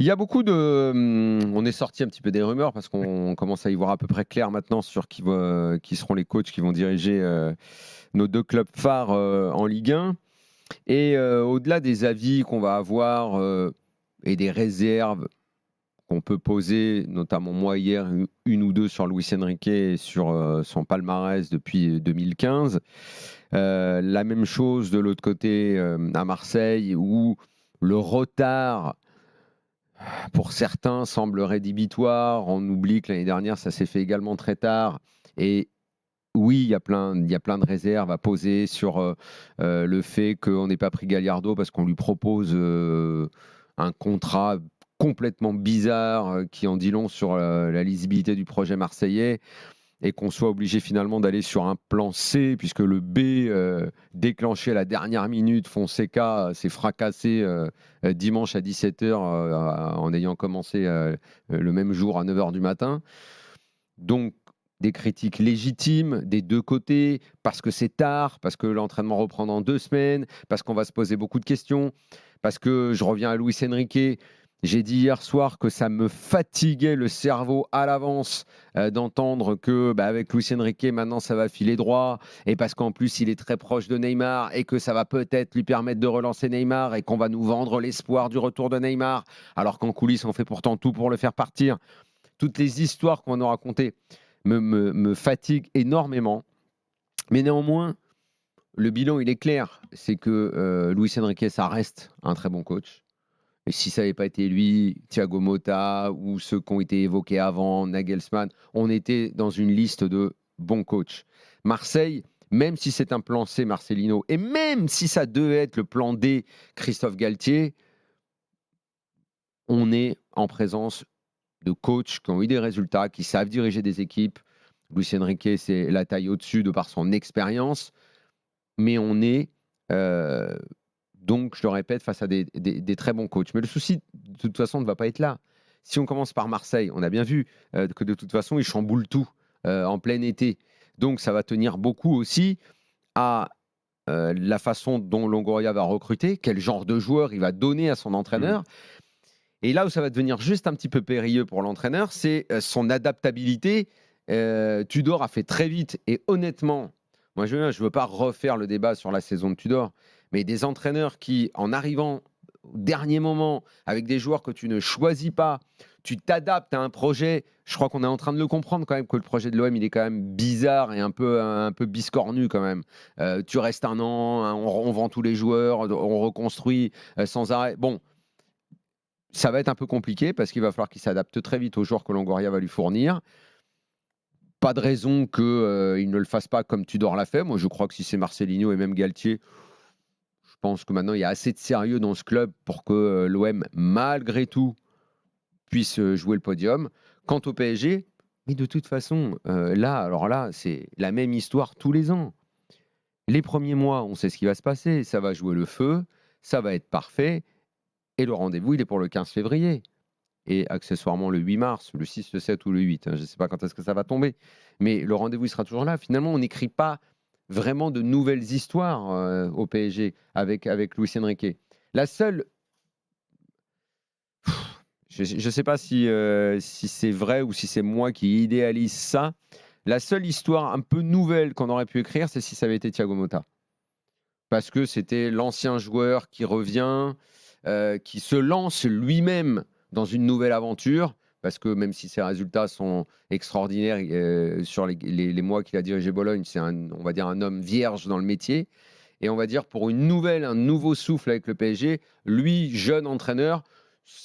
Il y a beaucoup de. On est sorti un petit peu des rumeurs parce qu'on commence à y voir à peu près clair maintenant sur qui seront les coachs qui vont diriger nos deux clubs phares en Ligue 1. Et au-delà des avis qu'on va avoir et des réserves qu'on peut poser, notamment moi hier, une ou deux sur Luis Enrique et sur son palmarès depuis 2015. La même chose de l'autre côté à Marseille où le retard pour certains semble rédhibitoire. On oublie que l'année dernière, ça s'est fait également très tard. Et oui, il y a plein de réserves à poser sur le fait qu'on n'ait pas pris Gallardo parce qu'on lui propose un contrat complètement bizarre qui en dit long sur la lisibilité du projet marseillais et qu'on soit obligé finalement d'aller sur un plan C puisque le B déclenché à la dernière minute, Fonseca s'est fracassé dimanche à 17h en ayant commencé le même jour à 9h du matin. Donc, des critiques légitimes des deux côtés, parce que c'est tard, parce que l'entraînement reprend dans 2 semaines, parce qu'on va se poser beaucoup de questions, parce que je reviens à Luis Enrique. J'ai dit hier soir que ça me fatiguait le cerveau à l'avance d'entendre que avec Luis Enrique, maintenant ça va filer droit, et parce qu'en plus il est très proche de Neymar, et que ça va peut-être lui permettre de relancer Neymar, et qu'on va nous vendre l'espoir du retour de Neymar, alors qu'en coulisses on fait pourtant tout pour le faire partir. Toutes les histoires qu'on a racontées me fatiguent énormément. Mais néanmoins, le bilan, il est clair. C'est que Luis Enrique, ça reste un très bon coach. Et si ça n'avait pas été lui, Thiago Motta ou ceux qui ont été évoqués avant, Nagelsmann, on était dans une liste de bons coachs. Marseille, même si c'est un plan C, Marcelino, et même si ça devait être le plan D, Christophe Galtier, on est en présence de coachs qui ont eu des résultats, qui savent diriger des équipes. Luis Enrique, c'est la taille au-dessus de par son expérience. Mais on est, donc, je le répète, face à des très bons coachs. Mais le souci, de toute façon, ne va pas être là. Si on commence par Marseille, on a bien vu que de toute façon, ils chamboulent tout en plein été. Donc, ça va tenir beaucoup aussi à la façon dont Longoria va recruter, quel genre de joueur il va donner à son entraîneur. Et là où ça va devenir juste un petit peu périlleux pour l'entraîneur, c'est son adaptabilité. Tudor a fait très vite et honnêtement, moi je ne veux pas refaire le débat sur la saison de Tudor, mais des entraîneurs qui, en arrivant au dernier moment, avec des joueurs que tu ne choisis pas, tu t'adaptes à un projet. Je crois qu'on est en train de le comprendre quand même, que le projet de l'OM, il est quand même bizarre et un peu biscornu quand même. Tu restes un an, hein, on vend tous les joueurs, on reconstruit sans arrêt. Bon, ça va être un peu compliqué parce qu'il va falloir qu'il s'adapte très vite aux joueurs que Longoria va lui fournir. Pas de raison qu'il ne le fasse pas comme Tudor l'a fait. Moi, je crois que si c'est Marcelinho et même Galtier, je pense que maintenant, il y a assez de sérieux dans ce club pour que l'OM, malgré tout, puisse jouer le podium. Quant au PSG, mais de toute façon, alors là, c'est la même histoire tous les ans. Les premiers mois, on sait ce qui va se passer. Ça va jouer le feu, ça va être parfait. Et le rendez-vous, il est pour le 15 février. Et accessoirement le 8 mars, le 6, le 7 ou le 8. Je ne sais pas quand est-ce que ça va tomber. Mais le rendez-vous, il sera toujours là. Finalement, on n'écrit pas vraiment de nouvelles histoires au PSG avec Luis Enrique. La seule, je ne sais pas si c'est vrai ou si c'est moi qui idéalise ça, la seule histoire un peu nouvelle qu'on aurait pu écrire, c'est si ça avait été Thiago Motta. Parce que c'était l'ancien joueur qui revient, qui se lance lui-même dans une nouvelle aventure, parce que même si ses résultats sont extraordinaires sur les mois qu'il a dirigé Bologne, c'est on va dire un homme vierge dans le métier. Et on va dire pour un nouveau souffle avec le PSG, lui, jeune entraîneur,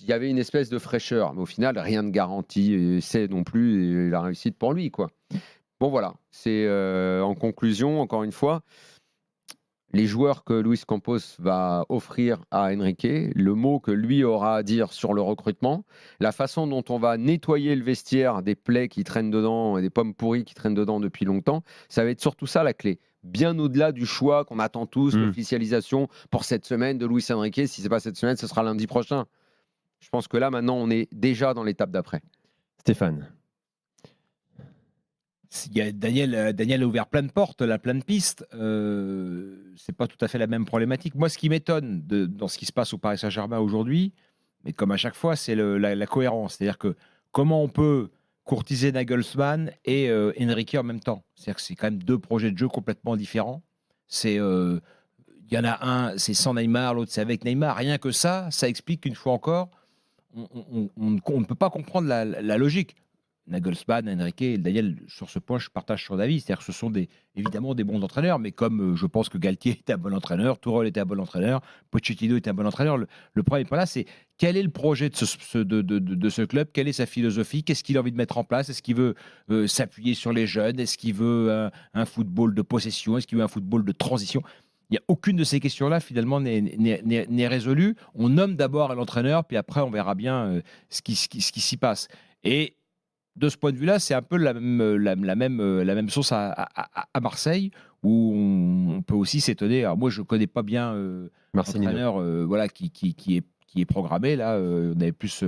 il y avait une espèce de fraîcheur. Mais au final, rien de garanti, c'est non plus la réussite pour lui, quoi. Bon voilà, c'est en conclusion, encore une fois, les joueurs que Luis Campos va offrir à Enrique, le mot que lui aura à dire sur le recrutement, la façon dont on va nettoyer le vestiaire des plaies qui traînent dedans et des pommes pourries qui traînent dedans depuis longtemps, ça va être surtout ça la clé. Bien au-delà du choix qu'on attend tous, l'officialisation pour cette semaine de Luis Enrique. Si ce n'est pas cette semaine, ce sera lundi prochain. Je pense que là, maintenant, on est déjà dans l'étape d'après. Stéphane. Daniel a ouvert plein de portes, là, plein de pistes. C'est pas tout à fait la même problématique. Moi, ce qui m'étonne dans ce qui se passe au Paris Saint-Germain aujourd'hui, mais comme à chaque fois, c'est la cohérence. C'est-à-dire que comment on peut courtiser Nagelsmann et Enrique en même temps. C'est-à-dire que c'est quand même 2 projets de jeu complètement différents. C'est, il y en a un, c'est sans Neymar, l'autre c'est avec Neymar. Rien que ça explique qu'une fois encore, on ne peut pas comprendre la logique. Nagelsmann, Enrique et Daniel, sur ce point, je partage son avis. C'est-à-dire que ce sont évidemment des bons entraîneurs, mais comme je pense que Galtier était un bon entraîneur, Tourelle était un bon entraîneur, Pochettino était un bon entraîneur, le problème n'est pas là, c'est quel est le projet de ce club, quelle est sa philosophie, qu'est-ce qu'il a envie de mettre en place, est-ce qu'il veut s'appuyer sur les jeunes, est-ce qu'il veut un football de possession, est-ce qu'il veut un football de transition. Il n'y a aucune de ces questions-là, finalement, n'est résolue. On nomme d'abord l'entraîneur, puis après, on verra bien ce qui s'y passe. Et de ce point de vue-là, c'est un peu la même sauce à Marseille, où on peut aussi s'étonner. Alors moi, je ne connais pas bien l'entraîneur voilà, qui est programmé. Là, on avait plus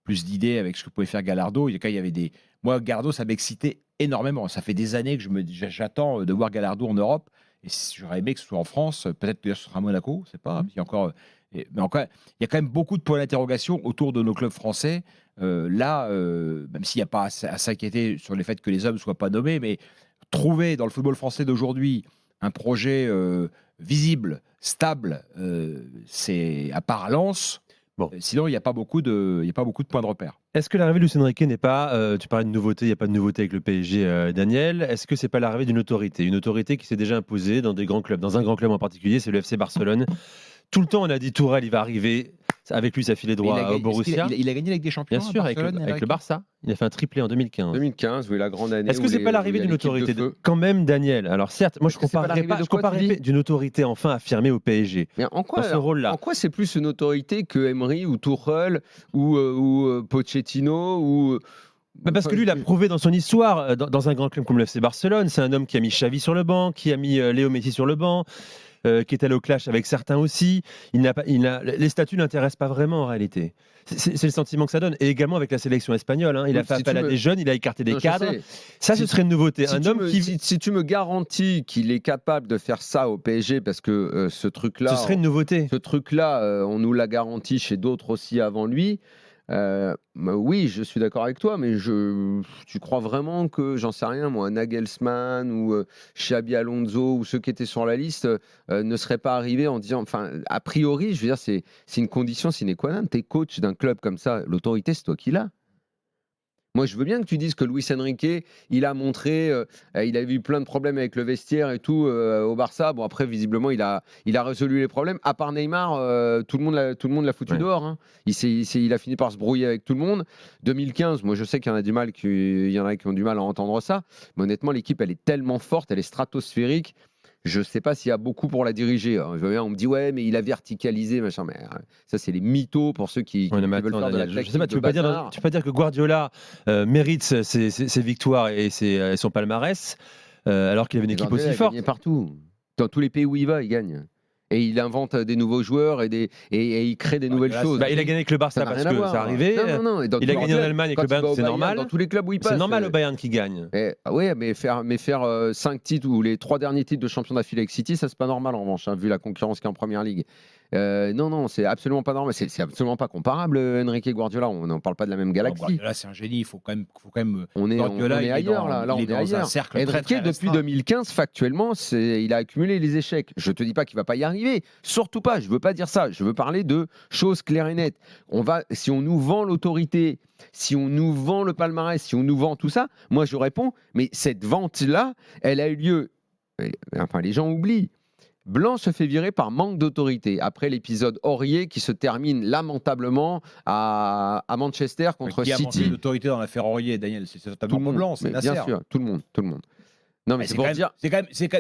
d'idées avec ce que pouvait faire Gallardo. Il y avait moi, Gallardo, ça m'excitait énormément. Ça fait des années que j'attends de voir Gallardo en Europe. Et j'aurais aimé que ce soit en France. Peut-être que ce sera à Monaco, je ne sais pas. Il y a encore, mais encore, il y a quand même beaucoup de points d'interrogation autour de nos clubs français. Là, même s'il n'y a pas à s'inquiéter sur le fait que les hommes ne soient pas nommés, mais trouver dans le football français d'aujourd'hui un projet visible, stable, c'est à part Lens. Bon. Sinon, il n'y a pas beaucoup de points de repère. Est-ce que l'arrivée de Luis Enrique n'est pas, tu parlais de nouveauté, il n'y a pas de nouveauté avec le PSG, Daniel. Est-ce que c'est pas l'arrivée d'une autorité? Une autorité qui s'est déjà imposée dans des grands clubs, dans un grand club en particulier, c'est le FC Barcelone. Tout le temps, on a dit Tourelle, il va arriver. Avec lui, ça filait droit au Borussia. Il a gagné avec des champions. Bien sûr, avec le Barça. Il a fait un triplé en 2015. 2015, oui, la grande année. Est-ce que c'est pas l'arrivée d'une autorité quand même, Daniel? Alors certes, moi je comparerais d'une autorité enfin affirmée au PSG. Mais en quoi, dans ce rôle-là. En quoi c'est plus une autorité que Emery ou Tuchel ou Pochettino ou parce que lui, il a prouvé dans son histoire, dans un grand club comme le FC Barcelone, c'est un homme qui a mis Xavi sur le banc, qui a mis Léo Messi sur le banc. Qui est allé au clash avec certains aussi. Les statuts ne l'intéressent pas vraiment en réalité. C'est le sentiment que ça donne. Et également avec la sélection espagnole. Hein. Il a fait appel à des jeunes, il a écarté des cadres. Ça, ce serait une nouveauté. Si tu me garantis qu'il est capable de faire ça au PSG, parce que ce truc-là... Ce serait une nouveauté. Ce truc-là, on nous l'a garanti chez d'autres aussi avant lui. Oui, je suis d'accord avec toi, mais tu crois vraiment que, j'en sais rien, moi, Nagelsmann ou Xabi Alonso ou ceux qui étaient sur la liste ne seraient pas arrivés en disant, enfin, a priori, je veux dire, c'est une condition sine qua non. T'es coach d'un club comme ça, l'autorité, c'est toi qui l'as. Moi, je veux bien que tu dises que Luis Enrique, il a montré, il a eu plein de problèmes avec le vestiaire et tout au Barça. Bon, après, visiblement, il a résolu les problèmes. À part Neymar, tout le monde l'a foutu dehors. Hein. Il a fini par se brouiller avec tout le monde. 2015, moi, je sais qu'il y en a qui ont du mal à entendre ça. Mais honnêtement, l'équipe, elle est tellement forte, elle est stratosphérique. Je ne sais pas s'il y a beaucoup pour la diriger. On me dit, ouais, mais il a verticalisé, machin. Mais ça, c'est les mythos pour ceux qui veulent faire de la tactique. Je sais pas, tu ne peux pas dire que Guardiola mérite ses victoires et son palmarès, alors qu'il avait une équipe aussi forte. Il gagne partout. Dans tous les pays où il va, il gagne. Et il invente des nouveaux joueurs et il crée des nouvelles choses. Il a gagné avec le Barça parce que ça arrivait. Non. Il a gagné en Allemagne avec le Bayern, c'est normal. Dans tous les clubs où il passe. C'est normal au Bayern qui gagne. Oui, mais faire 5 titres ou les 3 derniers titres de champion d'affilée avec City, ça c'est pas normal en revanche, hein, vu la concurrence qu'il y a en première ligue. Non, c'est absolument pas normal. C'est absolument pas comparable, Enrique et Guardiola. On n'en parle pas de la même galaxie. Guardiola, c'est un génie. Il faut quand même. On est ailleurs là. Là, on est ailleurs. Enrique, depuis 2015, factuellement, il a accumulé les échecs. Je te dis pas qu'il va pas y arriver. Surtout pas. Je veux pas dire ça. Je veux parler de choses claires et nettes. Si on nous vend l'autorité, si on nous vend le palmarès, si on nous vend tout ça, moi je réponds. Mais cette vente-là, elle a eu lieu. Enfin, les gens oublient. Blanc se fait virer par manque d'autorité après l'épisode Aurier qui se termine lamentablement à Manchester contre City. Qui a manqué d'autorité dans l'affaire Aurier, Daniel? C'est totalement Blanc, c'est Nasser. Bien sûr, tout le monde. Non, mais c'est pour dire.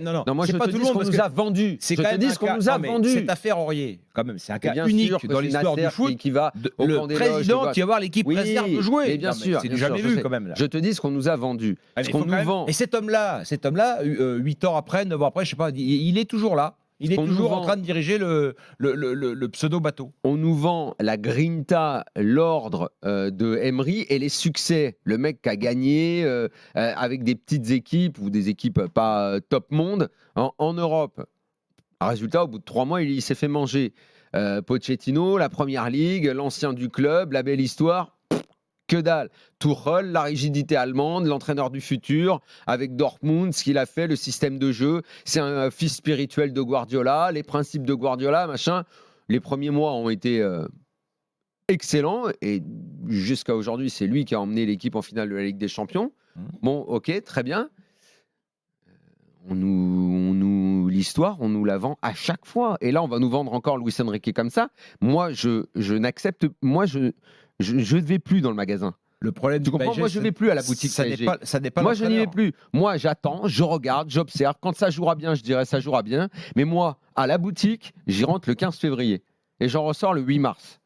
Non, moi je pas te dis ce qu'on nous a vendu. Je te dis ce qu'on nous a vendu. Cette affaire Aurier, quand même, c'est un cas unique dans l'histoire du foot. Qui va le président qui va voir l'équipe réserve jouer. Bien sûr. C'est jamais vu quand même. Je te dis ce qu'on nous a vendu. Ce qu'on nous vend. Et cet homme-là, 8 ans après, 9 ans après, je sais pas, il est toujours là. Il est toujours en train de diriger le pseudo-bateau. On nous vend la grinta, l'ordre de Emery et les succès. Le mec qui a gagné avec des petites équipes ou des équipes pas top monde en Europe. Résultat, au bout de 3 mois, il s'est fait manger. Pochettino, la première ligue, l'ancien du club, la belle histoire. Que dalle. Tuchel, la rigidité allemande, l'entraîneur du futur, avec Dortmund, ce qu'il a fait, le système de jeu. C'est un fils spirituel de Guardiola, les principes de Guardiola, machin. Les premiers mois ont été excellents et jusqu'à aujourd'hui, c'est lui qui a emmené l'équipe en finale de la Ligue des Champions. Bon, ok, très bien. L'histoire, on nous la vend à chaque fois. Et là, on va nous vendre encore Luis Enrique comme ça. Moi, je n'accepte. Moi, je ne vais plus dans le magasin. Le problème, tu comprends ? Moi, je ne vais plus à la boutique PSG. Ça n'est pas moi, je n'y vais plus. Moi, j'attends, je regarde, j'observe. Quand ça jouera bien, je dirais ça jouera bien. Mais moi, à la boutique, j'y rentre le 15 février. Et j'en ressors le 8 mars.